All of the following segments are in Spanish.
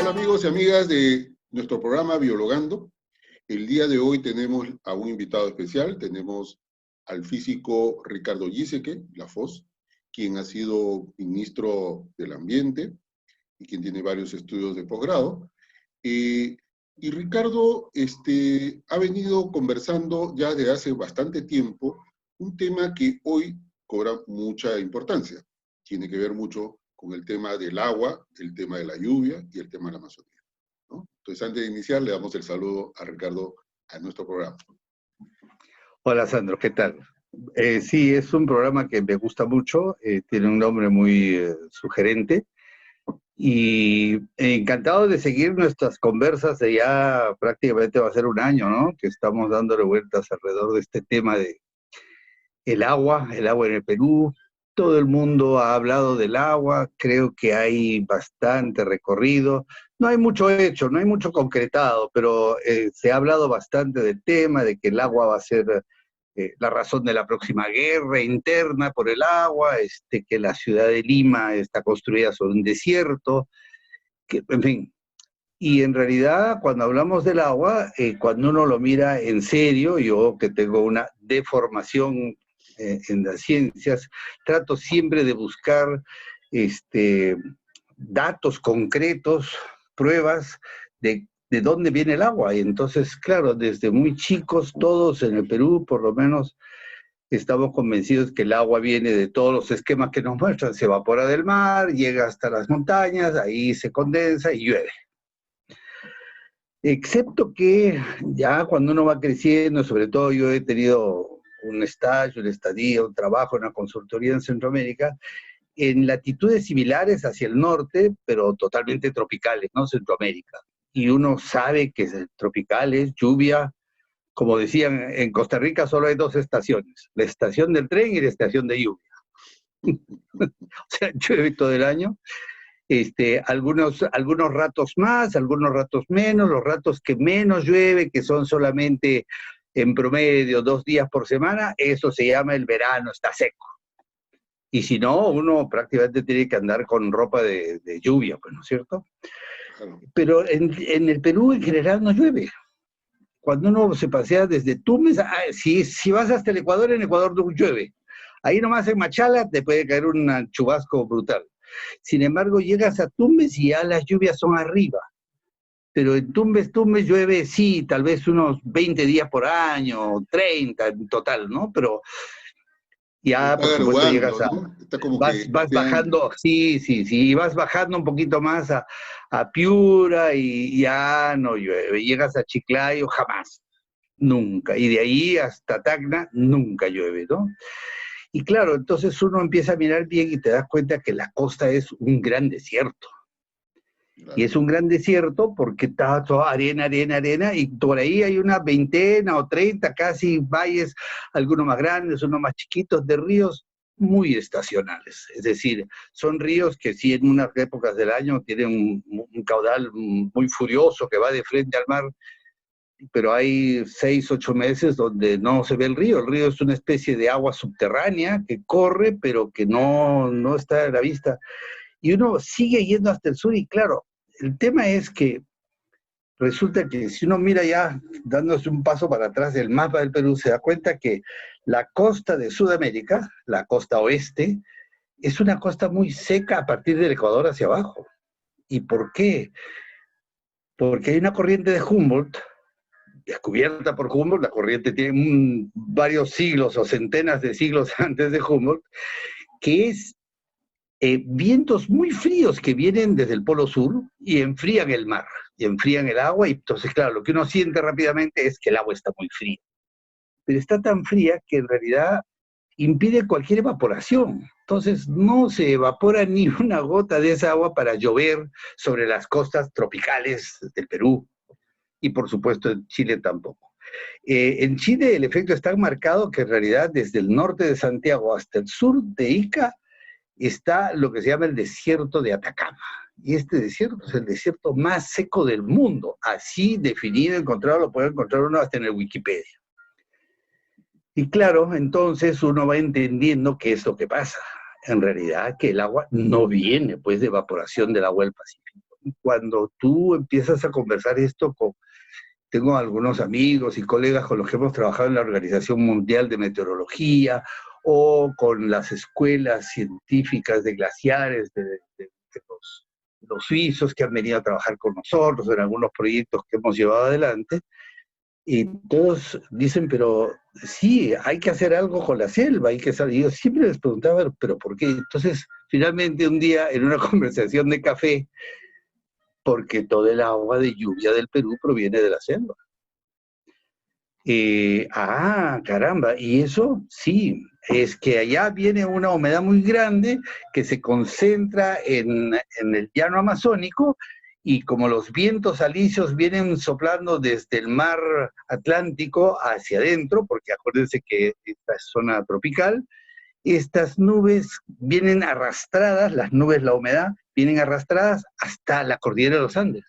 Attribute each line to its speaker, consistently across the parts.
Speaker 1: Hola amigos y amigas de nuestro programa Biologando. El día de hoy tenemos a un invitado especial, tenemos al físico Ricardo Giesecke, la FOS, quien ha sido ministro del Ambiente y quien tiene varios estudios de posgrado. Y Ricardo ha venido conversando ya desde hace bastante tiempo un tema que hoy cobra mucha importancia. Tiene que ver mucho con el tema del agua, el tema de la lluvia y el tema de la Amazonía, ¿no? Entonces, antes de iniciar, le damos el saludo a Ricardo a nuestro programa.
Speaker 2: Hola Sandro, ¿qué tal? Sí, es un programa que me gusta mucho, tiene un nombre muy sugerente y encantado de seguir nuestras conversas de ya prácticamente va a ser un año, ¿no? Que estamos dándole vueltas alrededor de este tema de el agua en el Perú. Todo el mundo ha hablado del agua, creo que hay bastante recorrido. No hay mucho hecho, no hay mucho concretado, pero se ha hablado bastante del tema, de que el agua va a ser la razón de la próxima guerra interna por el agua, que la ciudad de Lima está construida sobre un desierto, que, en fin. Y en realidad, cuando hablamos del agua, cuando uno lo mira en serio, yo que tengo una deformación en las ciencias, trato siempre de buscar datos concretos, pruebas de dónde viene el agua. Y entonces, claro, desde muy chicos, todos en el Perú, por lo menos, estamos convencidos que el agua viene de todos los esquemas que nos muestran. Se evapora del mar, llega hasta las montañas, ahí se condensa y llueve. Excepto que ya cuando uno va creciendo, sobre todo yo he tenido un estage, una estadía, un trabajo en una consultoría en Centroamérica, en latitudes similares hacia el norte, pero totalmente tropicales, ¿no? Centroamérica. Y uno sabe que es tropical, es lluvia. Como decían, en Costa Rica solo hay dos estaciones, la estación del tren y la estación de lluvia. O sea, llueve todo el año. Algunos ratos más, algunos ratos menos, los ratos que menos llueve, que son solamente en promedio 2 días por semana, eso se llama el verano, está seco. Y si no, uno prácticamente tiene que andar con ropa de lluvia, pues, ¿no es cierto? Claro. Pero en el Perú en general no llueve. Cuando uno se pasea desde Tumbes, si vas hasta el Ecuador, en Ecuador no llueve. Ahí nomás en Machala te puede caer un chubasco brutal. Sin embargo, llegas a Tumbes y ya las lluvias son arriba. Pero en Tumbes llueve, sí, tal vez unos 20 días por año, 30 en total, ¿no? Pero ya, por supuesto, llegas a...
Speaker 1: ¿no? Está como
Speaker 2: vas bajando, sí, vas bajando un poquito más a Piura y ya no llueve. Llegas a Chiclayo, jamás, nunca. Y de ahí hasta Tacna, nunca llueve, ¿no? Y claro, entonces uno empieza a mirar bien y te das cuenta que la costa es un gran desierto. Claro. Y es un gran desierto porque está toda arena, y por ahí hay una 20 o 30 casi valles, algunos más grandes, unos más chiquitos, de ríos muy estacionales. Es decir, son ríos que sí en unas épocas del año tienen un caudal muy furioso que va de frente al mar, pero hay 6, 8 meses donde no se ve el río. El río es una especie de agua subterránea que corre, pero que no está a la vista. Y uno sigue yendo hasta el sur y claro, el tema es que resulta que si uno mira ya, dándose un paso para atrás del mapa del Perú, se da cuenta que la costa de Sudamérica, la costa oeste, es una costa muy seca a partir del Ecuador hacia abajo. ¿Y por qué? Porque hay una corriente de Humboldt, descubierta por Humboldt, la corriente tiene varios siglos o centenas de siglos antes de Humboldt, que es vientos muy fríos que vienen desde el Polo Sur y enfrían el mar, y enfrían el agua, y entonces, claro, lo que uno siente rápidamente es que el agua está muy fría. Pero está tan fría que en realidad impide cualquier evaporación. Entonces, no se evapora ni una gota de esa agua para llover sobre las costas tropicales del Perú, y por supuesto en Chile tampoco. En Chile el efecto es tan marcado que en realidad desde el norte de Santiago hasta el sur de Ica está lo que se llama el desierto de Atacama. Y este desierto es el desierto más seco del mundo. Así definido, encontrado, lo puede encontrar uno hasta en el Wikipedia. Y claro, entonces uno va entendiendo qué es lo que pasa. En realidad, que el agua no viene pues de evaporación del agua del Pacífico. cuando tú empiezas a conversar esto con... Tengo algunos amigos y colegas con los que hemos trabajado en la Organización Mundial de Meteorología o con las escuelas científicas de glaciares de los suizos que han venido a trabajar con nosotros en algunos proyectos que hemos llevado adelante. Y todos dicen, pero sí, hay que hacer algo con la selva, hay que salir. Yo siempre les preguntaba, pero ¿por qué? Entonces, finalmente un día en una conversación de café, porque toda el agua de lluvia del Perú proviene de la selva. Caramba, y eso sí, es que allá viene una humedad muy grande que se concentra en el llano amazónico, y como los vientos alisios vienen soplando desde el mar Atlántico hacia adentro, porque acuérdense que esta es zona tropical, estas nubes vienen arrastradas, las nubes, la humedad, vienen arrastradas hasta la cordillera de los Andes,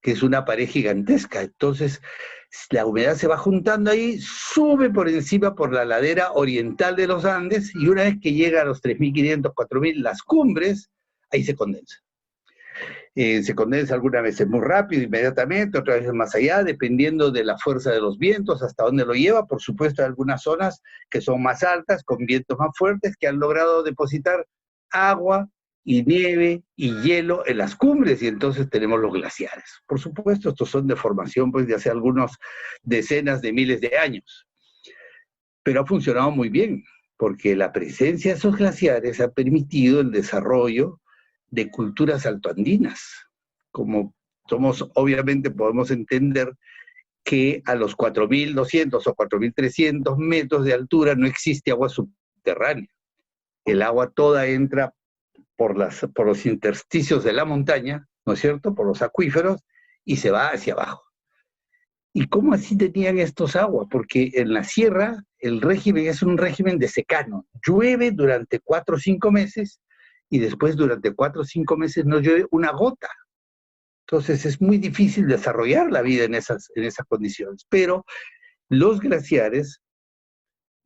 Speaker 2: que es una pared gigantesca. Entonces, la humedad se va juntando ahí, sube por encima por la ladera oriental de los Andes, y una vez que llega a los 3.500, 4.000, las cumbres, ahí se condensa. Se condensa algunas veces muy rápido, inmediatamente, otras veces más allá, dependiendo de la fuerza de los vientos, hasta dónde lo lleva. Por supuesto, hay algunas zonas que son más altas, con vientos más fuertes, que han logrado depositar agua y nieve y hielo en las cumbres, y entonces tenemos los glaciares. Por supuesto, estos son de formación pues, de hace algunas decenas de miles de años. Pero ha funcionado muy bien, porque la presencia de esos glaciares ha permitido el desarrollo de culturas altoandinas. Como somos, obviamente podemos entender que a los 4.200 o 4.300 metros de altura no existe agua subterránea. El agua toda entra por los intersticios de la montaña, ¿no es cierto?, por los acuíferos, y se va hacia abajo. ¿Y cómo así tenían estos aguas? Porque en la sierra el régimen es un régimen de secano. Llueve durante 4 o 5 meses, y después durante 4 o 5 meses no llueve una gota. Entonces es muy difícil desarrollar la vida en esas condiciones. Pero los glaciares,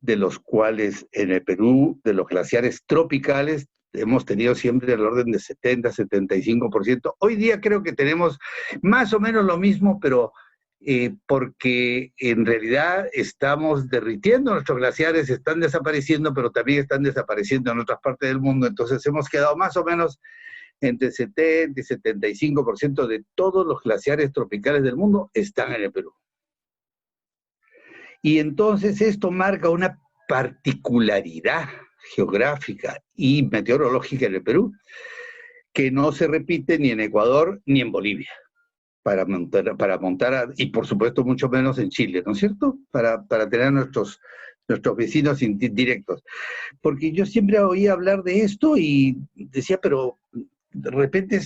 Speaker 2: de los cuales en el Perú, de los glaciares tropicales, hemos tenido siempre el orden de 70, 75%. Hoy día creo que tenemos más o menos lo mismo, pero porque en realidad estamos derritiendo, nuestros glaciares están desapareciendo, pero también están desapareciendo en otras partes del mundo. Entonces hemos quedado más o menos entre 70 y 75% de todos los glaciares tropicales del mundo están en el Perú. Y entonces esto marca una particularidad geográfica y meteorológica en el Perú, que no se repite ni en Ecuador ni en Bolivia, para montar y por supuesto mucho menos en Chile, ¿no es cierto? Para tener nuestros vecinos directos. Porque yo siempre oía hablar de esto y decía, pero de repente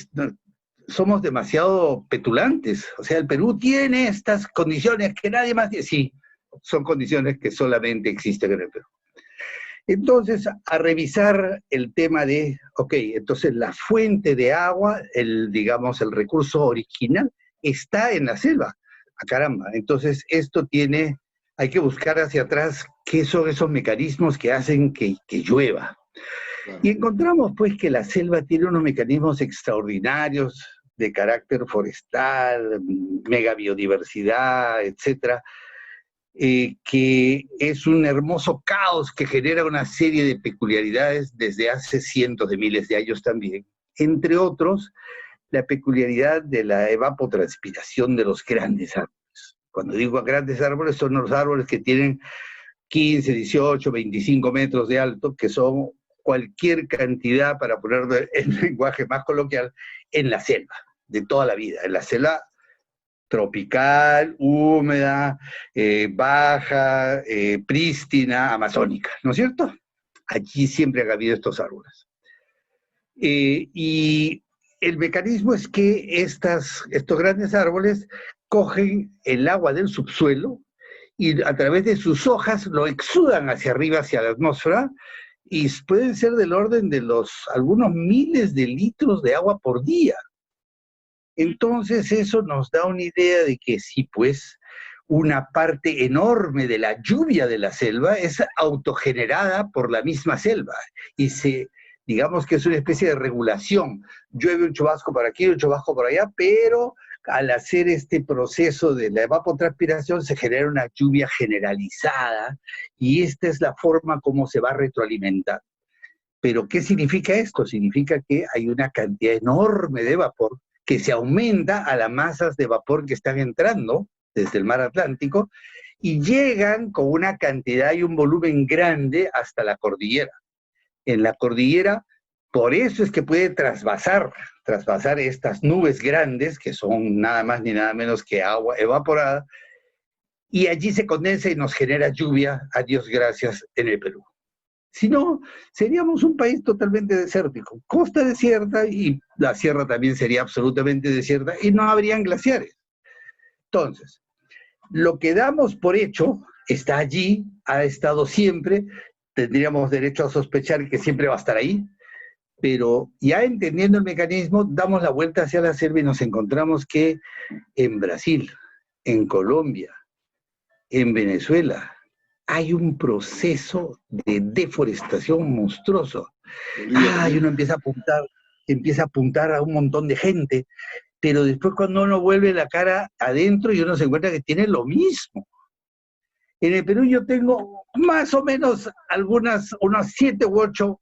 Speaker 2: somos demasiado petulantes. O sea, el Perú tiene estas condiciones que nadie más tiene. Sí, son condiciones que solamente existen en el Perú. Entonces, a revisar el tema de, entonces la fuente de agua, digamos, el recurso original, está en la selva. Caramba, entonces esto hay que buscar hacia atrás qué son esos mecanismos que hacen que llueva. Claro. Y encontramos pues que la selva tiene unos mecanismos extraordinarios de carácter forestal, megabiodiversidad, etcétera, que es un hermoso caos que genera una serie de peculiaridades desde hace cientos de miles de años también. Entre otros, la peculiaridad de la evapotranspiración de los grandes árboles. Cuando digo grandes árboles, son los árboles que tienen 15, 18, 25 metros de alto, que son cualquier cantidad, para ponerlo en lenguaje más coloquial, en la selva, de toda la vida, en la selva tropical, húmeda, baja, prístina, amazónica, ¿no es cierto? Allí siempre ha habido estos árboles. Y el mecanismo es que estos grandes árboles cogen el agua del subsuelo y a través de sus hojas lo exudan hacia arriba, hacia la atmósfera, y pueden ser del orden de algunos miles de litros de agua por día. Entonces eso nos da una idea de que sí, pues, una parte enorme de la lluvia de la selva es autogenerada por la misma selva, y se digamos que es una especie de regulación. Llueve un chubasco por aquí, un chubasco por allá, pero al hacer este proceso de la evapotranspiración se genera una lluvia generalizada y esta es la forma como se va a retroalimentar. Pero ¿qué significa esto? Significa que hay una cantidad enorme de vapor que se aumenta a las masas de vapor que están entrando desde el mar Atlántico y llegan con una cantidad y un volumen grande hasta la cordillera. En la cordillera, por eso es que puede trasvasar estas nubes grandes, que son nada más ni nada menos que agua evaporada, y allí se condensa y nos genera lluvia, a Dios gracias, en el Perú. Si no, seríamos un país totalmente desértico, costa desierta y la sierra también sería absolutamente desierta y no habrían glaciares. Entonces, lo que damos por hecho está allí, ha estado siempre, tendríamos derecho a sospechar que siempre va a estar ahí, pero ya entendiendo el mecanismo, damos la vuelta hacia la selva y nos encontramos que en Brasil, en Colombia, en Venezuela, hay un proceso de deforestación monstruoso. Y uno empieza a apuntar a un montón de gente, pero después cuando uno vuelve la cara adentro y uno se encuentra que tiene lo mismo. En el Perú yo tengo más o menos unas 7 u 8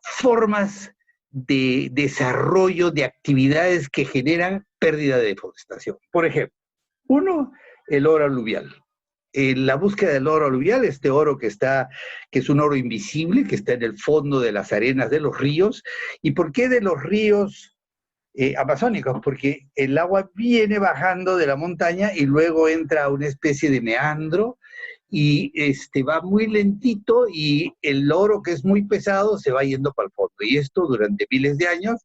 Speaker 2: formas de desarrollo de actividades que generan pérdida de deforestación. Por ejemplo, uno, el oro aluvial. La búsqueda del oro aluvial, este oro que es un oro invisible, que está en el fondo de las arenas de los ríos. ¿Y por qué de los ríos amazónicos? Porque el agua viene bajando de la montaña y luego entra a una especie de meandro y va muy lentito y el oro, que es muy pesado, se va yendo para el fondo. Y esto durante miles de años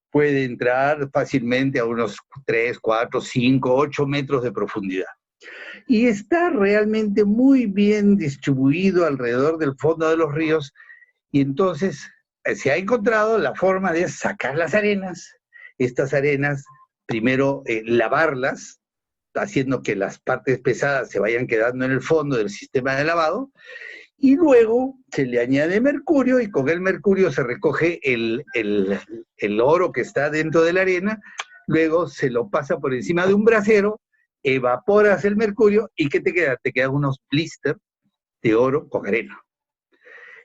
Speaker 2: puede entrar fácilmente a unos 3, 4, 5, 8 metros de profundidad. Y está realmente muy bien distribuido alrededor del fondo de los ríos, y entonces se ha encontrado la forma de sacar las arenas, estas arenas, primero lavarlas, haciendo que las partes pesadas se vayan quedando en el fondo del sistema de lavado, y luego se le añade mercurio, y con el mercurio se recoge el oro que está dentro de la arena, luego se lo pasa por encima de un brasero, evaporas el mercurio, ¿y qué te queda? Te quedan unos blisters de oro con arena.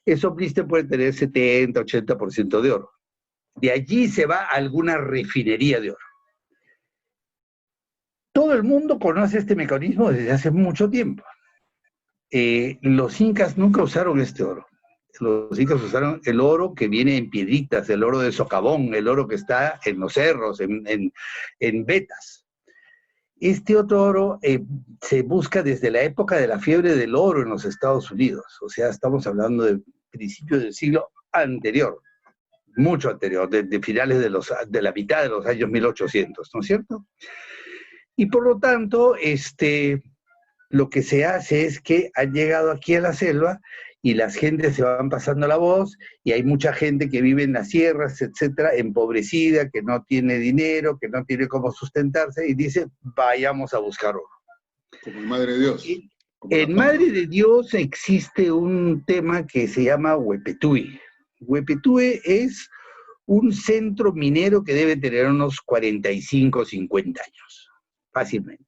Speaker 2: Esos blisters pueden tener 70, 80% de oro. De allí se va a alguna refinería de oro. Todo el mundo conoce este mecanismo desde hace mucho tiempo. Los incas nunca usaron este oro. Los incas usaron el oro que viene en piedritas, el oro de socavón, el oro que está en los cerros, en vetas. Este otro oro se busca desde la época de la fiebre del oro en los Estados Unidos. O sea, estamos hablando de principios del siglo anterior, mucho anterior, de finales de la mitad de los años 1800, ¿no es cierto? Y por lo tanto, lo que se hace es que han llegado aquí a la selva y las gentes se van pasando la voz y hay mucha gente que vive en las sierras, etcétera, empobrecida, que no tiene dinero, que no tiene cómo sustentarse y dice, vayamos a buscar oro.
Speaker 1: Como en Madre de Dios.
Speaker 2: En Madre de Dios existe un tema que se llama Huepetue. Huepetue es un centro minero que debe tener unos 45, 50 años, fácilmente.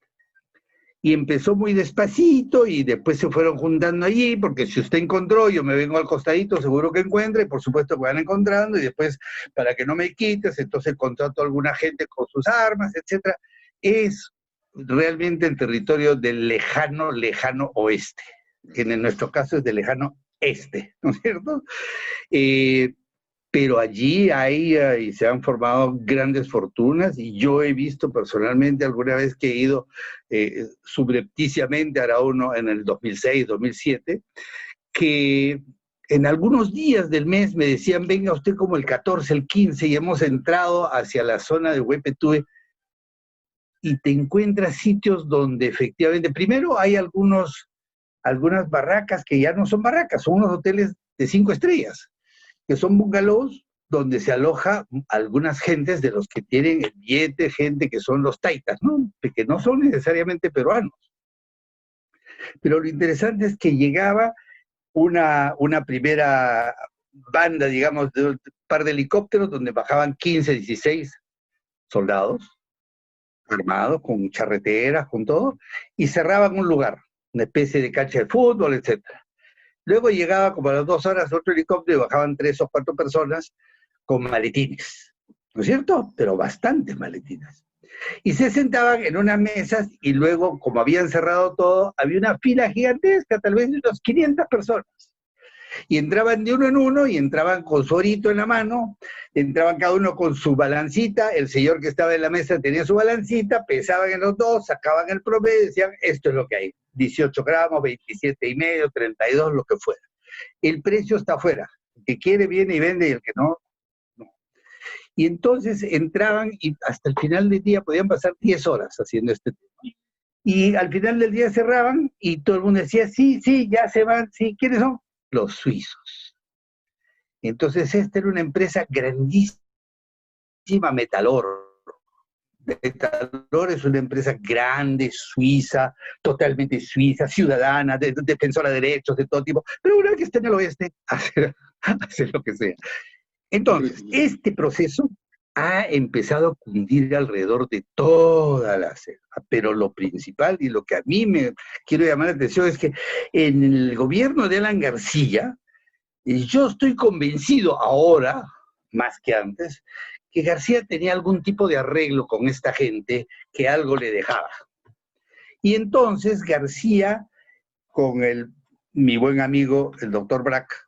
Speaker 2: Y empezó muy despacito y después se fueron juntando allí, porque si usted encontró, yo me vengo al costadito, seguro que encuentra, y por supuesto que van encontrando, y después, para que no me quites, entonces contrato a alguna gente con sus armas, etc. Es realmente el territorio del lejano, lejano oeste, que en nuestro caso es del lejano este, ¿no es cierto? Pero allí hay se han formado grandes fortunas y yo he visto personalmente alguna vez que he ido subrepticiamente a Arauno en el 2006, 2007, que en algunos días del mes me decían, venga usted como el 14, el 15 y hemos entrado hacia la zona de Huepetue y te encuentras sitios donde efectivamente, primero hay algunas barracas que ya no son barracas, son unos hoteles de 5 estrellas, que son bungalows donde se aloja algunas gentes de los que tienen el billete, gente que son los taitas, ¿no? Que no son necesariamente peruanos. Pero lo interesante es que llegaba una primera banda, digamos, par de helicópteros donde bajaban 15, 16 soldados armados, con charreteras, con todo, y cerraban un lugar, una especie de cancha de fútbol, etcétera. Luego llegaba como a las 2 horas otro helicóptero y bajaban 3 o 4 personas con maletines, ¿no es cierto? Pero bastantes maletines. Y se sentaban en unas mesas y luego, como habían cerrado todo, había una fila gigantesca, tal vez de unas 500 personas. Y entraban de uno en uno y entraban con su orito en la mano, entraban cada uno con su balancita, el señor que estaba en la mesa tenía su balancita, pesaban en los dos, sacaban el promedio y decían, esto es lo que hay, 18 gramos, 27 y medio, 32, lo que fuera. El precio está afuera, el que quiere viene y vende y el que no, no. Y entonces entraban y hasta el final del día podían pasar 10 horas haciendo este tema. Y al final del día cerraban y todo el mundo decía, sí, sí, ya se van, sí, ¿quiénes son? Los suizos. Entonces esta era una empresa grandísima, Metalor. Metalor es una empresa grande, suiza, totalmente suiza, ciudadana, defensora de derechos de todo tipo, pero una vez que está en el oeste, hace lo que sea. Entonces, este proceso ha empezado a cundir alrededor de toda la selva, pero lo principal y lo que a mí me quiero llamar la atención es que en el gobierno de Alan García, y yo estoy convencido ahora, más que antes, que García tenía algún tipo de arreglo con esta gente que algo le dejaba. Y entonces García, con mi buen amigo, el doctor Brack,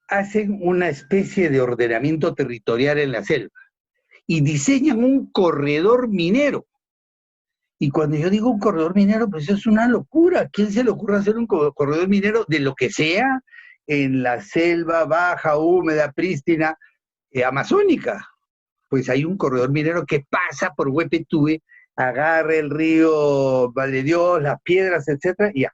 Speaker 2: hacen una especie de ordenamiento territorial en la selva y diseñan un corredor minero. Y cuando yo digo un corredor minero, pues es una locura. ¿A quién se le ocurre hacer un corredor minero de lo que sea en la selva baja, húmeda, prístina, amazónica? Pues hay un corredor minero que pasa por Huepetue, agarra el río Madre Dios, las piedras, etcétera, y ya.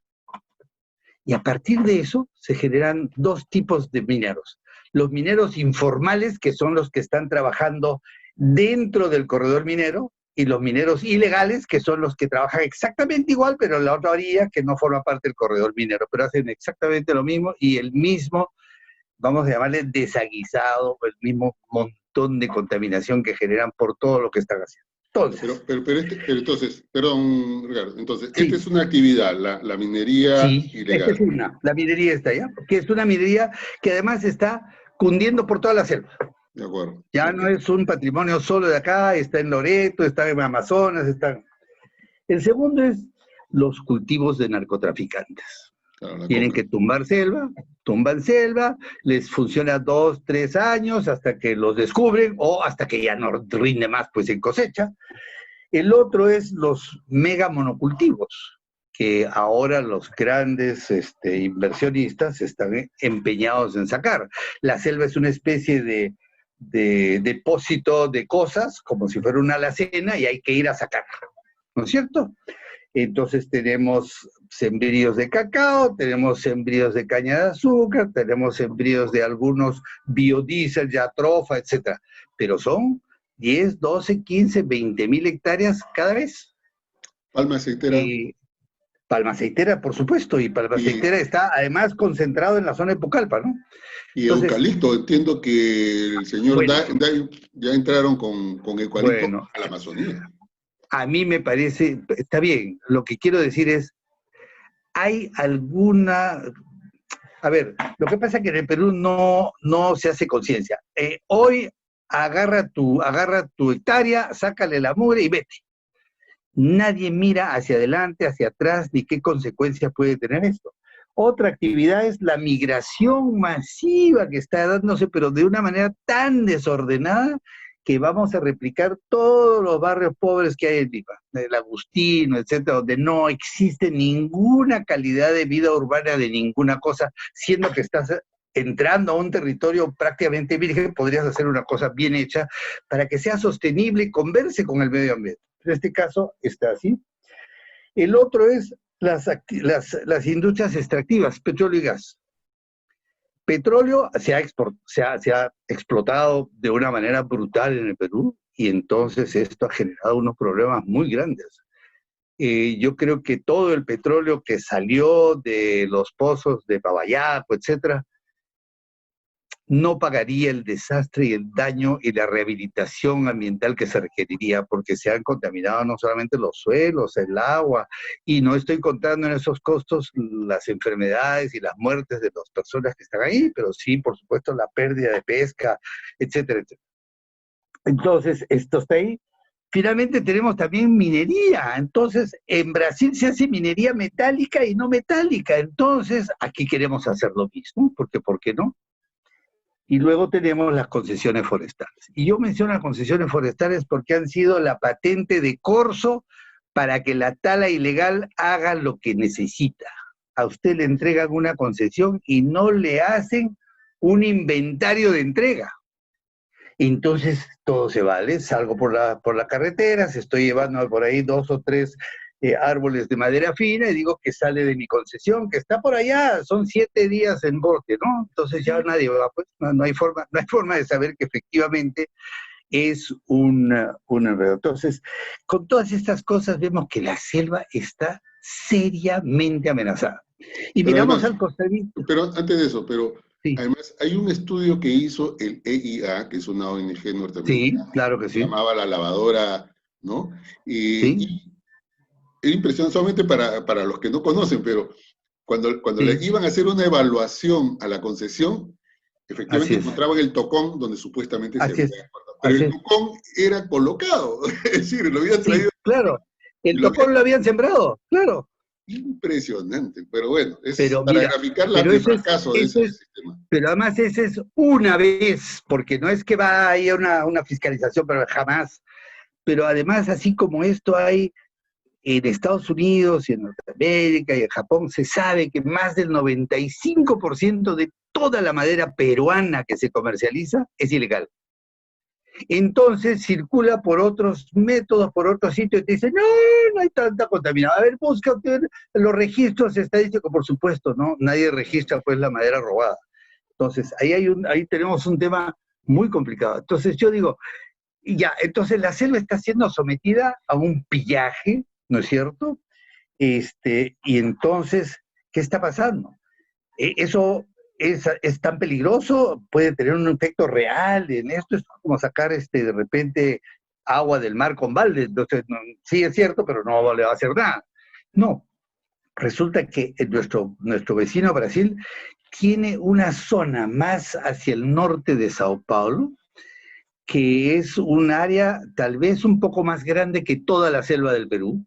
Speaker 2: Y a partir de eso se generan dos tipos de mineros. Los mineros informales, que son los que están trabajando dentro del corredor minero, y los mineros ilegales, que son los que trabajan exactamente igual, pero en la otra orilla, que no forma parte del corredor minero, pero hacen exactamente lo mismo y el mismo, vamos a llamarle desaguisado, el mismo montón de contaminación que generan por todo lo que están haciendo. Entonces,
Speaker 1: pero entonces, perdón, Ricardo, entonces,
Speaker 2: sí,
Speaker 1: esta es una actividad, la minería
Speaker 2: sí, esta es
Speaker 1: ilegal.
Speaker 2: una, la minería está allá, que es una minería que además está cundiendo por toda la selva.
Speaker 1: De acuerdo.
Speaker 2: Ya
Speaker 1: Okay.
Speaker 2: no es un patrimonio solo de acá, está en Loreto, está en Amazonas, está... El segundo es los cultivos de narcotraficantes.
Speaker 1: Claro,
Speaker 2: Tienen que tumbar selva, tumban selva, les funciona 2, 3 años hasta que los descubren o hasta que ya no rinde más pues en cosecha. El otro es los mega monocultivos, que ahora los grandes inversionistas están empeñados en sacar. La selva es una especie de depósito de cosas, como si fuera una alacena, y hay que ir a sacar, ¿no es cierto? Entonces tenemos sembríos de cacao, tenemos sembríos de caña de azúcar, tenemos sembríos de algunos biodiesel, yatrofa, etcétera. Pero son 10, 12, 15, 20 mil hectáreas cada vez.
Speaker 1: Palma aceitera.
Speaker 2: Y palma aceitera, por supuesto, y palma aceitera está además concentrado en la zona de Pucallpa, ¿no?
Speaker 1: Y
Speaker 2: entonces,
Speaker 1: eucalipto, entiendo que el señor
Speaker 2: bueno,
Speaker 1: ya entraron con eucalipto
Speaker 2: bueno,
Speaker 1: a la Amazonía.
Speaker 2: a mí me parece, está bien, lo que quiero decir es, hay alguna... A ver, lo que pasa es que en el Perú no se hace conciencia. Hoy agarra tu hectárea, sácale la mugre y vete. Nadie mira hacia adelante, hacia atrás, ni qué consecuencias puede tener esto. Otra actividad es la migración masiva que está dándose, pero de una manera tan desordenada que vamos a replicar todos los barrios pobres que hay en Lima, el Agustino, etcétera, donde no existe ninguna calidad de vida urbana de ninguna cosa, siendo que estás entrando a un territorio prácticamente virgen, podrías hacer una cosa bien hecha para que sea sostenible y converse con el medio ambiente. En este caso está así. El otro es las industrias extractivas, petróleo y gas. Petróleo se ha explotado de una manera brutal en el Perú y entonces esto ha generado unos problemas muy grandes. Yo creo que todo el petróleo que salió de los pozos de Babayaco, etcétera, no pagaría el desastre y el daño y la rehabilitación ambiental que se requeriría, porque se han contaminado no solamente los suelos, el agua, y no estoy contando en esos costos las enfermedades y las muertes de las personas que están ahí, pero sí, por supuesto, la pérdida de pesca, etcétera, etcétera. Entonces, esto está ahí. Finalmente tenemos también minería. Entonces, en Brasil se hace minería metálica y no metálica. Entonces, aquí queremos hacer lo mismo, porque ¿por qué no? Y luego tenemos las concesiones forestales. Y yo menciono las concesiones forestales porque han sido la patente de corso para que la tala ilegal haga lo que necesita. A usted le entregan una concesión y no le hacen un inventario de entrega. Entonces todo se vale, salgo por la carretera, se estoy llevando por ahí 2 o 3 árboles de madera fina y digo que sale de mi concesión, que está por allá, son 7 días en bote, ¿no? Entonces ya nadie va, pues no hay forma de saber que efectivamente es un enredo. Entonces, con todas estas cosas vemos que la selva está seriamente amenazada. Y
Speaker 1: Pero
Speaker 2: miramos
Speaker 1: además,
Speaker 2: al Costa Rica.
Speaker 1: pero antes de eso, pero
Speaker 2: Sí,
Speaker 1: además hay un estudio que hizo el EIA, que es una ONG
Speaker 2: sí,
Speaker 1: norteamericana,
Speaker 2: claro que
Speaker 1: se
Speaker 2: sí.
Speaker 1: llamaba La Lavadora, ¿no?
Speaker 2: Sí,
Speaker 1: Y es impresionante solamente para los que no conocen, pero cuando le
Speaker 2: sí,
Speaker 1: iban a hacer una evaluación a la concesión,
Speaker 2: así
Speaker 1: efectivamente
Speaker 2: es.
Speaker 1: encontraban el tocón donde supuestamente se
Speaker 2: Así
Speaker 1: había
Speaker 2: es,
Speaker 1: cortado. Pero
Speaker 2: así
Speaker 1: el
Speaker 2: es.
Speaker 1: tocón era colocado, es decir, lo habían
Speaker 2: Sí,
Speaker 1: traído
Speaker 2: claro.
Speaker 1: y
Speaker 2: El
Speaker 1: lo habían...
Speaker 2: tocón lo habían sembrado, claro.
Speaker 1: Impresionante, pero bueno, es
Speaker 2: Pero
Speaker 1: para
Speaker 2: mira,
Speaker 1: graficar
Speaker 2: pero
Speaker 1: el fracaso de ese
Speaker 2: eso es,
Speaker 1: sistema.
Speaker 2: pero además ese es una vez, porque no es que va a ir una fiscalización, pero jamás. Pero además, así como esto hay en Estados Unidos y en Norteamérica y en Japón, se sabe que más del 95% de toda la madera peruana que se comercializa es ilegal. Entonces circula por otros métodos, por otros sitios, y te dicen, no, no hay tanta contaminación. A ver, busca usted los registros estadísticos, por supuesto, ¿no? Nadie registra pues la madera robada. Entonces, ahí tenemos un tema muy complicado. Entonces yo digo, y ya, entonces la selva está siendo sometida a un pillaje, ¿no es cierto? Y entonces, ¿qué está pasando? Eso es tan peligroso, puede tener un efecto real en esto, es como sacar de repente agua del mar con balde, entonces sí es cierto, pero no le va a hacer nada. No, resulta que nuestro vecino Brasil tiene una zona más hacia el norte de Sao Paulo, que es un área tal vez un poco más grande que toda la selva del Perú,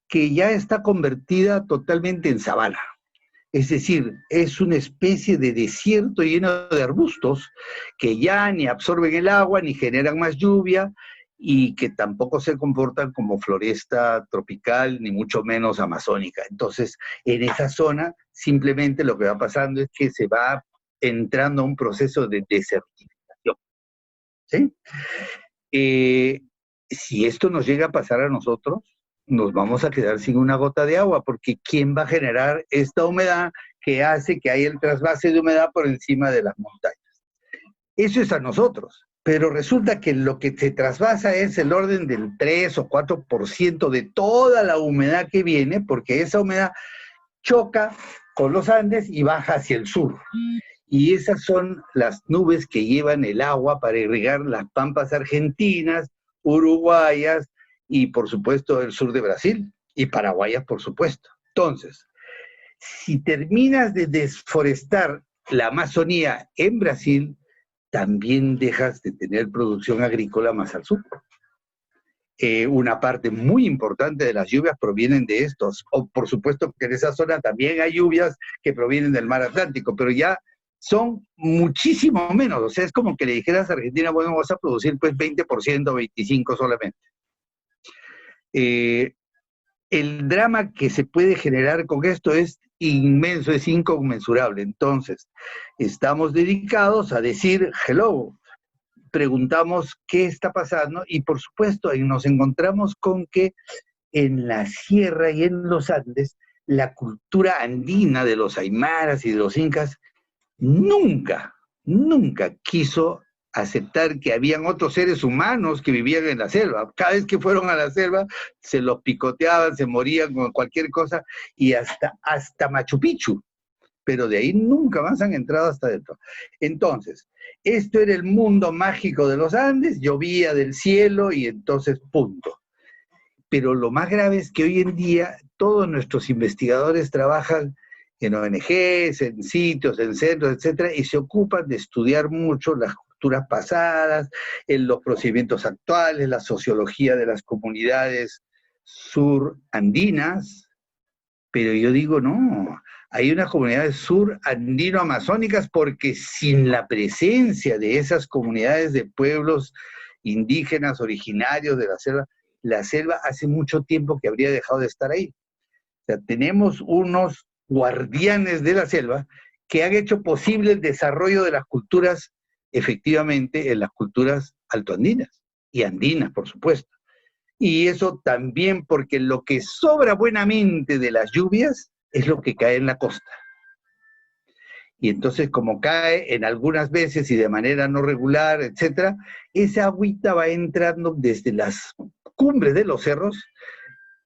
Speaker 2: que ya está convertida totalmente en sabana. Es decir, es una especie de desierto lleno de arbustos que ya ni absorben el agua ni generan más lluvia y que tampoco se comportan como floresta tropical ni mucho menos amazónica. Entonces, en esa zona simplemente lo que va pasando es que se va entrando a un proceso de desertificación. ¿Sí? Eh, si esto nos llega a pasar a nosotros, nos vamos a quedar sin una gota de agua, porque ¿quién va a generar esta humedad que hace que haya el trasvase de humedad por encima de las montañas? Eso es a nosotros, pero resulta que lo que se trasvasa es el orden del 3 o 4% de toda la humedad que viene, porque esa humedad choca con los Andes y baja hacia el sur. Y esas son las nubes que llevan el agua para irrigar las pampas argentinas, uruguayas y por supuesto el sur de Brasil y paraguayas por supuesto. Entonces, si terminas de desforestar la Amazonía en Brasil, también dejas de tener producción agrícola más al sur. Una parte muy importante de las lluvias provienen de estos, o por supuesto que en esa zona también hay lluvias que provienen del mar Atlántico, pero ya son muchísimo menos, o sea, es como que le dijeras a Argentina, bueno, vas a producir pues 20%, 25% solamente. El drama que se puede generar con esto es inmenso, es inconmensurable. Entonces, estamos dedicados a decir, hello, preguntamos qué está pasando y por supuesto ahí nos encontramos con que en la sierra y en los Andes, la cultura andina de los aymaras y de los incas nunca, nunca quiso aceptar que habían otros seres humanos que vivían en la selva. Cada vez que fueron a la selva, se los picoteaban, se morían con cualquier cosa, y hasta Machu Picchu. pero de ahí nunca más han entrado hasta adentro. Entonces, esto era el mundo mágico de los Andes, llovía del cielo y entonces punto. Pero lo más grave es que hoy en día todos nuestros investigadores trabajan en ONGs, en sitios, en centros, etcétera, y se ocupan de estudiar mucho las culturas pasadas, en los procedimientos actuales, la sociología de las comunidades surandinas, pero yo digo, no, hay unas comunidades surandino-amazónicas porque sin la presencia de esas comunidades de pueblos indígenas originarios de la selva hace mucho tiempo que habría dejado de estar ahí. O sea, tenemos unos guardianes de la selva que han hecho posible el desarrollo de las culturas, efectivamente, en las culturas altoandinas y andinas, por supuesto. Y eso también porque lo que sobra buenamente de las lluvias es lo que cae en la costa. Y entonces, como cae en algunas veces y de manera no regular, etcétera, esa agüita va entrando desde las cumbres de los cerros,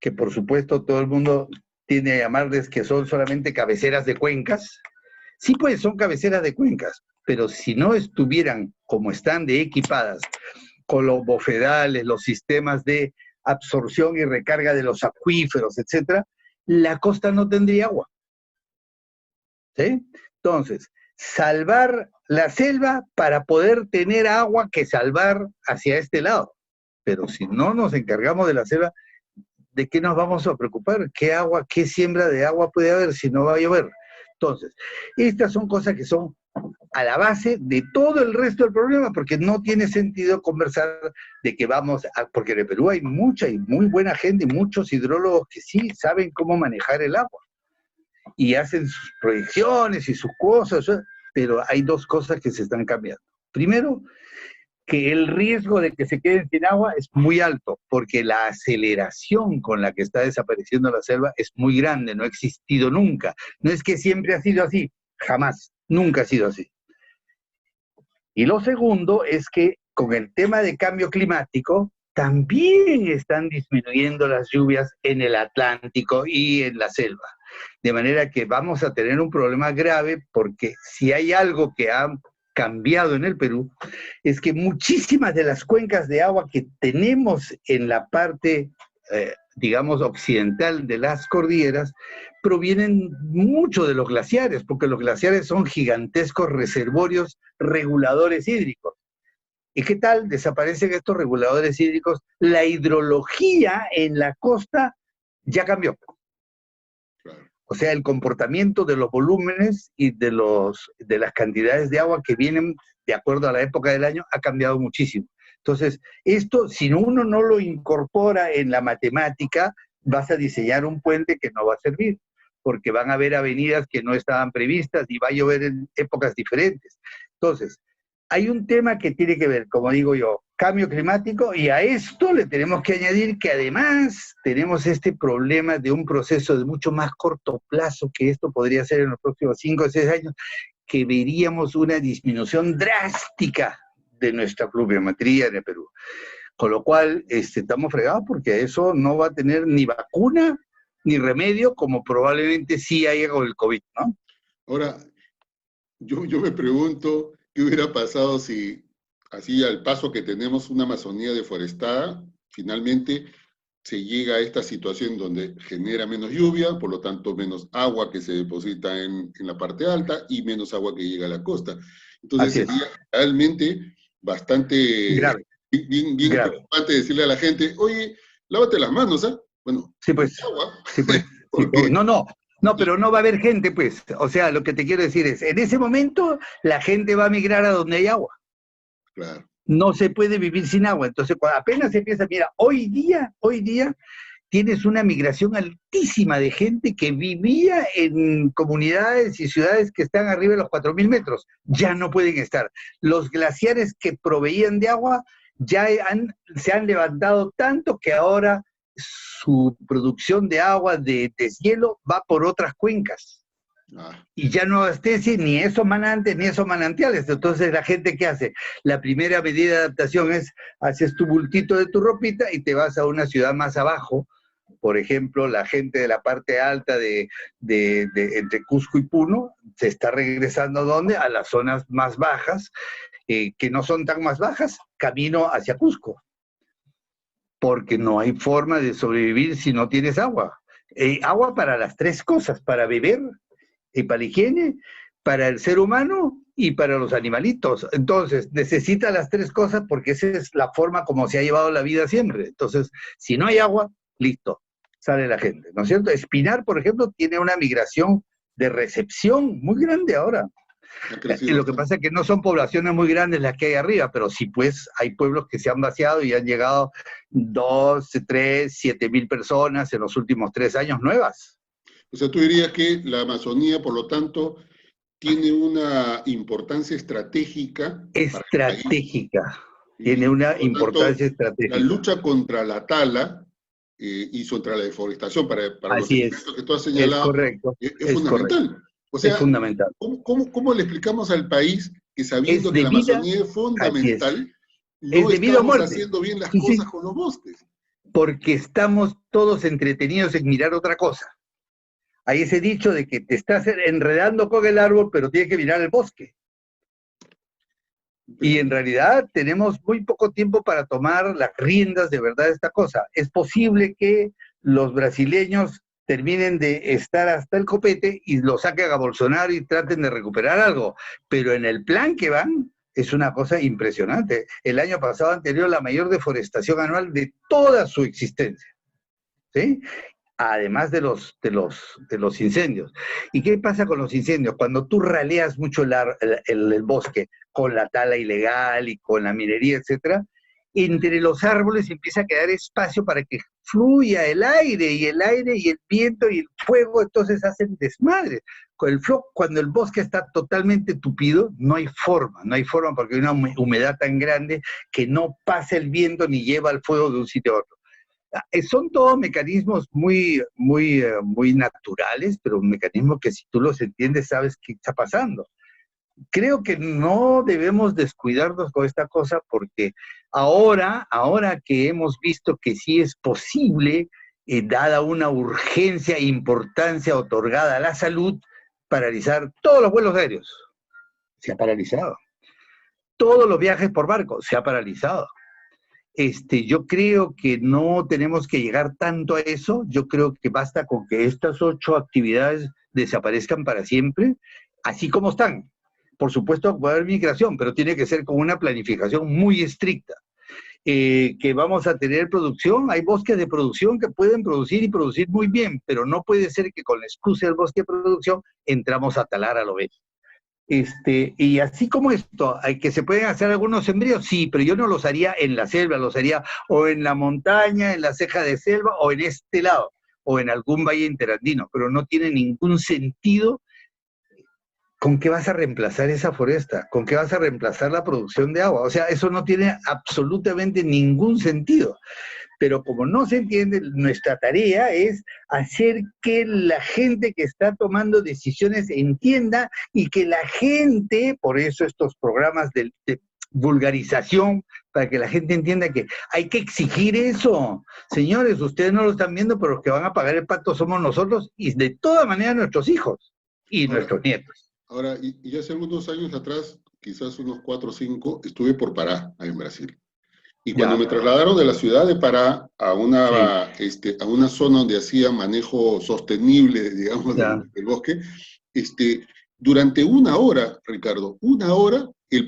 Speaker 2: que por supuesto todo el mundo tiene a llamarles que son solamente cabeceras de cuencas. Sí, pues son cabeceras de cuencas, pero si no estuvieran como están de equipadas con los bofedales, los sistemas de absorción y recarga de los acuíferos, etcétera, la costa no tendría agua. ¿Sí? Entonces, salvar la selva para poder tener agua que salvar hacia este lado. Pero si no nos encargamos de la selva, ¿de qué nos vamos a preocupar? ¿Qué agua, qué siembra de agua puede haber si no va a llover? Entonces, estas son cosas que son a la base de todo el resto del problema, porque no tiene sentido conversar de que porque en el Perú hay mucha y muy buena gente, muchos hidrólogos que sí saben cómo manejar el agua, y hacen sus proyecciones y sus cosas, pero hay dos cosas que se están cambiando. Primero, que el riesgo de que se queden sin agua es muy alto, porque la aceleración con la que está desapareciendo la selva es muy grande, no ha existido nunca. No es que siempre ha sido así, jamás, nunca ha sido así. Y lo segundo es que con el tema de cambio climático, también están disminuyendo las lluvias en el Atlántico y en la selva. De manera que vamos a tener un problema grave, porque si hay algo que ha cambiado en el Perú, es que muchísimas de las cuencas de agua que tenemos en la parte, digamos, occidental de las cordilleras, provienen mucho de los glaciares, porque los glaciares son gigantescos reservorios reguladores hídricos. ¿Y qué tal? Desaparecen estos reguladores hídricos. La hidrología en la costa ya cambió. O sea, el comportamiento de los volúmenes y de las cantidades de agua que vienen de acuerdo a la época del año ha cambiado muchísimo. Entonces, esto, si uno no lo incorpora en la matemática, vas a diseñar un puente que no va a servir, porque van a haber avenidas que no estaban previstas y va a llover en épocas diferentes. Entonces, hay un tema que tiene que ver, como digo yo, cambio climático, y a esto le tenemos que añadir que además tenemos este problema de un proceso de mucho más corto plazo, que esto podría ser en los próximos 5 o 6 años, que veríamos una disminución drástica de nuestra pluviometría en el Perú. Con lo cual estamos fregados, porque eso no va a tener ni vacuna ni remedio, como probablemente sí haya con el COVID, ¿no?
Speaker 1: Ahora, yo me pregunto qué hubiera pasado si, así al paso que tenemos una Amazonía deforestada, finalmente se llega a esta situación donde genera menos lluvia, por lo tanto menos agua que se deposita en la parte alta y menos agua que llega a la costa. Entonces sería realmente bastante
Speaker 2: grave.
Speaker 1: Bien preocupante decirle a la gente, oye, lávate las manos, ¿eh? Bueno,
Speaker 2: sí, pues,
Speaker 1: agua.
Speaker 2: Sí, pues.
Speaker 1: Porque...
Speaker 2: No, pero no va a haber gente, pues. O sea, lo que te quiero decir es, en ese momento la gente va a migrar a donde hay agua.
Speaker 1: Claro.
Speaker 2: No se puede vivir sin agua. Entonces, cuando apenas se empieza, mira, hoy día tienes una migración altísima de gente que vivía en comunidades y ciudades que están arriba de los 4.000 metros. Ya no pueden estar. Los glaciares que proveían de agua ya se han levantado tanto que ahora su producción de agua de deshielo va por otras cuencas. Y ya no abastece ni esos manantes ni esos manantiales. Entonces, ¿la gente qué hace? La primera medida de adaptación es, haces tu bultito de tu ropita y te vas a una ciudad más abajo, por ejemplo, la gente de la parte alta de entre Cusco y Puno se está regresando, ¿a dónde? A las zonas más bajas, que no son tan más bajas, camino hacia Cusco, porque no hay forma de sobrevivir si no tienes agua. Agua para las tres cosas, para beber, para la higiene, para el ser humano y para los animalitos. Entonces, necesita las tres cosas porque esa es la forma como se ha llevado la vida siempre. Entonces, si no hay agua, listo, sale la gente, ¿no es cierto? Espinar, por ejemplo, tiene una migración de recepción muy grande ahora. Lo que pasa es que no son poblaciones muy grandes las que hay arriba, pero sí, pues, hay pueblos que se han vaciado y han llegado 2, 3, 7,000 personas en los últimos 3 años nuevas.
Speaker 1: O sea, tú dirías que la Amazonía, por lo tanto, tiene una importancia estratégica.
Speaker 2: Estratégica. Tiene una importancia estratégica.
Speaker 1: La lucha contra la tala y contra la deforestación, para los efectos que tú has señalado,
Speaker 2: es correcto,
Speaker 1: es fundamental.
Speaker 2: Correcto.
Speaker 1: O sea,
Speaker 2: es fundamental.
Speaker 1: ¿cómo le explicamos al país que sabiendo que la Amazonía es fundamental, no estamos haciendo bien las cosas con los bosques?
Speaker 2: Porque estamos todos entretenidos en mirar otra cosa. Hay ese dicho de que te estás enredando con el árbol, pero tienes que mirar el bosque. Y en realidad tenemos muy poco tiempo para tomar las riendas de verdad de esta cosa. Es posible que los brasileños terminen de estar hasta el copete y lo saquen a Bolsonaro y traten de recuperar algo. Pero en el plan que van, es una cosa impresionante. El año pasado anterior, la mayor deforestación anual de toda su existencia, ¿sí? Además de los incendios. ¿Y qué pasa con los incendios? Cuando tú raleas mucho el bosque con la tala ilegal y con la minería, etcétera, entre los árboles empieza a quedar espacio para que fluya el aire y el viento y el fuego, entonces hacen desmadre. Cuando el bosque está totalmente tupido, no hay forma porque hay una humedad tan grande que no pasa el viento ni lleva el fuego de un sitio a otro. Son todos mecanismos muy naturales, pero mecanismos que si tú los entiendes sabes qué está pasando. Creo que no debemos descuidarnos con esta cosa porque ahora que hemos visto que sí es posible, dada una urgencia e importancia otorgada a la salud, paralizar todos los vuelos aéreos. Se ha paralizado. Todos los viajes por barco se ha paralizado. Yo creo que no tenemos que llegar tanto a eso. Yo creo que basta con que estas 8 actividades desaparezcan para siempre, así como están. Por supuesto, puede haber migración, pero tiene que ser con una planificación muy estricta. Que vamos a tener producción, hay bosques de producción que pueden producir y producir muy bien, pero no puede ser que con la excusa del bosque de producción entramos a talar a lo bestia. Y así como esto, hay que se pueden hacer algunos sembríos, sí, pero yo no los haría en la selva, los haría o en la montaña, en la ceja de selva, o en este lado, o en algún valle interandino, pero no tiene ningún sentido. ¿Con qué vas a reemplazar esa foresta? ¿Con qué vas a reemplazar la producción de agua? O sea, eso no tiene absolutamente ningún sentido. Pero como no se entiende, nuestra tarea es hacer que la gente que está tomando decisiones entienda y que la gente, por eso estos programas de vulgarización, para que la gente entienda que hay que exigir eso. Señores, ustedes no lo están viendo, pero los que van a pagar el pato somos nosotros y de todas maneras nuestros hijos y nuestros nietos.
Speaker 1: Ahora, y hace algunos años atrás, quizás unos 4 o 5, estuve por Pará, ahí en Brasil. Y cuando me trasladaron de la ciudad de Pará a una zona donde hacía manejo sostenible, digamos, del bosque, durante 1 hora, Ricardo, 1 hora, el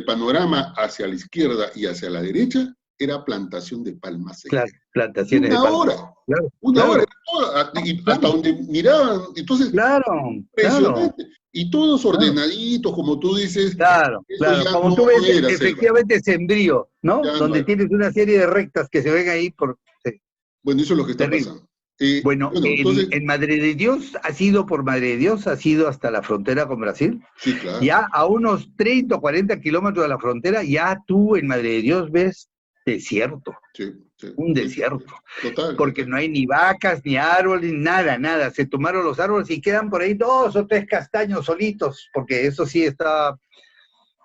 Speaker 1: panorama hacia la izquierda y hacia la derecha era plantación de palmas secas.
Speaker 2: Claro, plantaciones de palmas.
Speaker 1: 1 hora. Claro, 1 hora. Y hasta donde miraban. Entonces, impresionante. Y todos ordenaditos, como tú dices.
Speaker 2: Claro, como tú ves, efectivamente sembrío, ¿no? Donde tienes una serie de rectas que se ven ahí por...
Speaker 1: Bueno, eso es lo que está pasando.
Speaker 2: Bueno, entonces, en Madre de Dios, ha sido hasta la frontera con Brasil.
Speaker 1: Sí, claro.
Speaker 2: Ya a unos 30 o 40 kilómetros de la frontera, ya tú en Madre de Dios ves desierto.
Speaker 1: Sí.
Speaker 2: Un desierto.
Speaker 1: Total.
Speaker 2: Porque no hay ni vacas, ni árboles, nada. Se tomaron los árboles y quedan por ahí 2 o 3 castaños solitos, porque eso sí está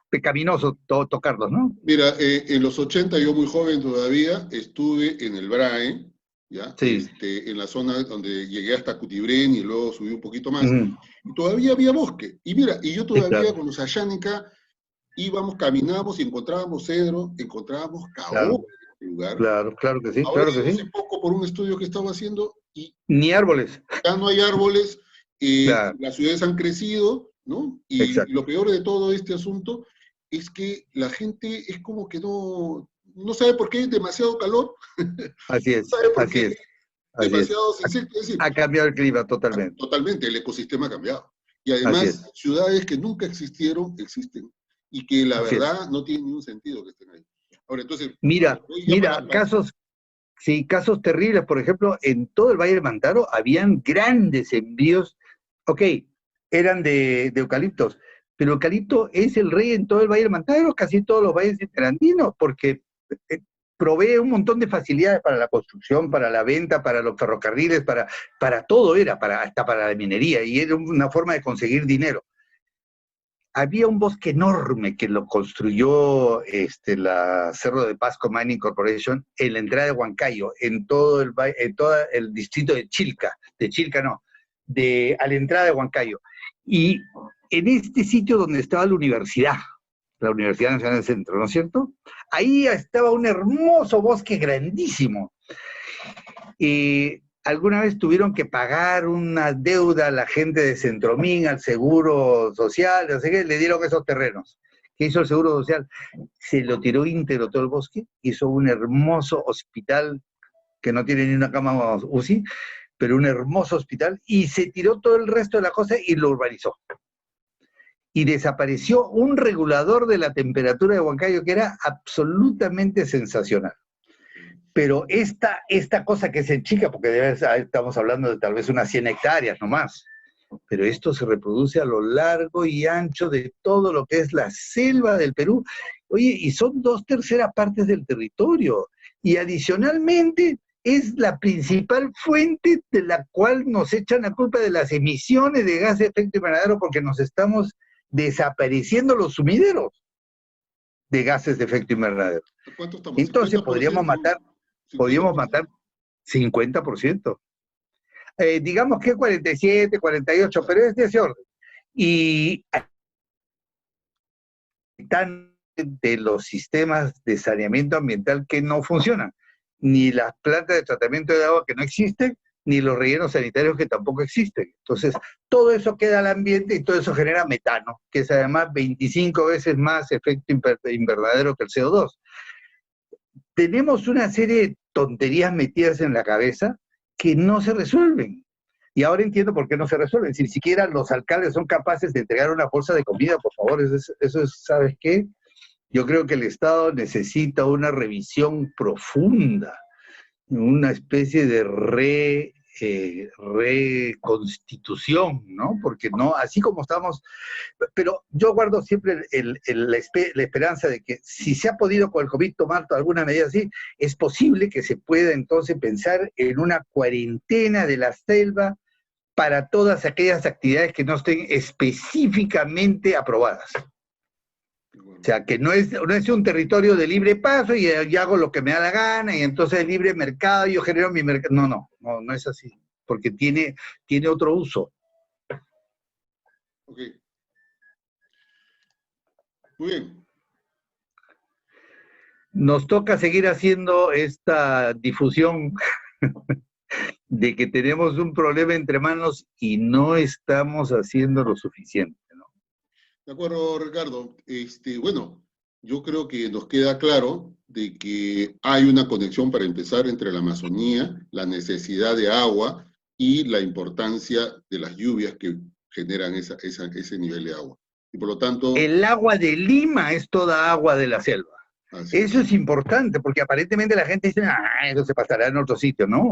Speaker 2: pecaminoso tocarlos, ¿no?
Speaker 1: Mira, en los 80, yo muy joven todavía, estuve en el BRAE, ¿ya?
Speaker 2: Sí.
Speaker 1: En la zona donde llegué hasta Cutibrén y luego subí un poquito más,
Speaker 2: Ujú.
Speaker 1: y todavía había bosque. Y mira, y yo
Speaker 2: Sí,
Speaker 1: todavía
Speaker 2: claro,
Speaker 1: con los Ayánica íbamos, caminábamos y encontrábamos cedro, encontrábamos
Speaker 2: claro,
Speaker 1: caoba en el lugar.
Speaker 2: claro, claro que sí,
Speaker 1: Ahora
Speaker 2: claro
Speaker 1: he
Speaker 2: que
Speaker 1: ido
Speaker 2: sí.
Speaker 1: hace poco por un estudio que estaba haciendo y
Speaker 2: Ni árboles.
Speaker 1: ya no hay árboles,
Speaker 2: Claro,
Speaker 1: las ciudades han crecido, ¿no? Y
Speaker 2: exacto.
Speaker 1: lo peor de todo este asunto es que la gente es como que no sabe por qué hay demasiado calor,
Speaker 2: Así
Speaker 1: no
Speaker 2: es,
Speaker 1: sabe por
Speaker 2: así
Speaker 1: qué hay
Speaker 2: es, así es.
Speaker 1: demasiados insectos, es decir,
Speaker 2: Ha cambiado el clima totalmente.
Speaker 1: totalmente el ecosistema ha cambiado. Y
Speaker 2: Así
Speaker 1: además,
Speaker 2: es,
Speaker 1: ciudades que nunca existieron, existen. Y que la
Speaker 2: así es.
Speaker 1: verdad no tiene ningún sentido que estén ahí. Ahora, entonces,
Speaker 2: Mira,
Speaker 1: voy ya
Speaker 2: mira, casos, sí, casos terribles. Por ejemplo, en todo el Valle del Mantaro habían grandes envíos. Ok, eran de eucaliptos, pero eucalipto es el rey en todo el Valle del Mantaro, casi todos los valles interandinos, porque eh, provee un montón de facilidades para la construcción, para la venta, para los ferrocarriles, para todo era, hasta para la minería, y era una forma de conseguir dinero. Había un bosque enorme que lo construyó la Cerro de Pasco Mining Corporation en la entrada de Huancayo, en todo el distrito de Chilca no, a la entrada de Huancayo. Y en este sitio donde estaba la Universidad Nacional del Centro, ¿no es cierto? Ahí estaba un hermoso bosque grandísimo. Alguna vez tuvieron que pagar una deuda a la gente de Centromín, al Seguro Social, no sé qué, le dieron esos terrenos. ¿Qué hizo el Seguro Social? Se lo tiró íntegro todo el bosque, hizo un hermoso hospital que no tiene ni una cama UCI, pero un hermoso hospital, y se tiró todo el resto de la cosa y lo urbanizó. Y desapareció un regulador de la temperatura de Huancayo que era absolutamente sensacional. Pero esta cosa que se chica, porque estamos hablando de tal vez unas 100 hectáreas nomás, pero esto se reproduce a lo largo y ancho de todo lo que es la selva del Perú. Oye, y son 2/3 partes del territorio. Y adicionalmente es la principal fuente de la cual nos echan la culpa de las emisiones de gas de efecto invernadero porque nos estamos desapareciendo los sumideros de gases de efecto invernadero.
Speaker 1: ¿cuánto estamos?
Speaker 2: Entonces
Speaker 1: 50%,
Speaker 2: podríamos
Speaker 1: 50%.
Speaker 2: matar 50%. Digamos que 47, 48, pero es de ese orden. Y están de los sistemas de saneamiento ambiental que no funcionan, ni las plantas de tratamiento de agua que no existen, ni los rellenos sanitarios que tampoco existen. Entonces, todo eso queda al ambiente y todo eso genera metano, que es además 25 veces más efecto invernadero que el CO2. Tenemos una serie de tonterías metidas en la cabeza que no se resuelven. Y ahora entiendo por qué no se resuelven. Si ni siquiera los alcaldes son capaces de entregar una bolsa de comida, por favor, eso es, ¿sabes qué? Yo creo que el Estado necesita una revisión profunda, una especie de reconstitución, ¿no? Porque no, así como estamos, pero yo guardo siempre la esperanza de que si se ha podido con el COVID tomar alguna medida así, es posible que se pueda entonces pensar en una cuarentena de la selva para todas aquellas actividades que no estén específicamente aprobadas. O sea, que no es un territorio de libre paso y hago lo que me da la gana y entonces libre mercado, yo genero mi mercado. No es así, porque tiene otro uso.
Speaker 1: Ok, muy bien.
Speaker 2: Nos toca seguir haciendo esta difusión de que tenemos un problema entre manos y no estamos haciendo lo suficiente, ¿no?
Speaker 1: De acuerdo, Ricardo. Bueno, yo creo que nos queda claro de que hay una conexión para empezar entre la Amazonía, la necesidad de agua y la importancia de las lluvias que generan ese nivel de agua. Y por lo tanto,
Speaker 2: El agua de Lima es toda agua de la selva.
Speaker 1: así
Speaker 2: Eso
Speaker 1: es.
Speaker 2: es importante, porque aparentemente la gente dice, eso se pasará en otro sitio. No.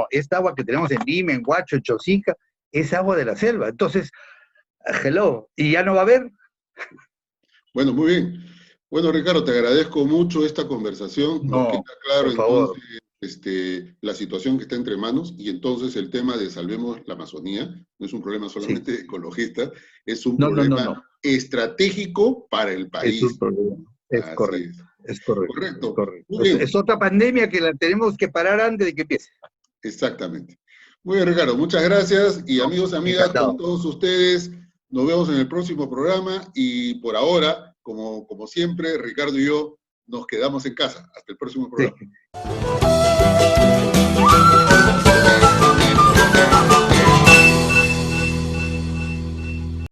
Speaker 2: Esta agua que tenemos en Lima, en Huacho, en Chosica, es agua de la selva. Entonces, hello, ¿y ya no va a haber?
Speaker 1: Bueno, muy bien. Bueno, Ricardo, te agradezco mucho esta conversación. Nos queda
Speaker 2: No,
Speaker 1: claro
Speaker 2: por favor.
Speaker 1: entonces la situación que está entre manos y entonces el tema de salvemos la Amazonía no es un problema
Speaker 2: Sí.
Speaker 1: solamente ecologista, es un
Speaker 2: No.
Speaker 1: problema estratégico para el
Speaker 2: Es un
Speaker 1: país.
Speaker 2: problema. Es
Speaker 1: Así
Speaker 2: correcto,
Speaker 1: es.
Speaker 2: es correcto.
Speaker 1: Correcto.
Speaker 2: Es correcto.
Speaker 1: Muy bien.
Speaker 2: Es otra pandemia que la tenemos que parar antes de que empiece.
Speaker 1: Exactamente. Muy bien, Ricardo, muchas gracias. Y amigos y amigas,
Speaker 2: Encantado.
Speaker 1: con todos ustedes, nos vemos en el próximo programa. Y por ahora, como siempre, Ricardo y yo nos quedamos en casa. Hasta el próximo programa.
Speaker 2: Sí.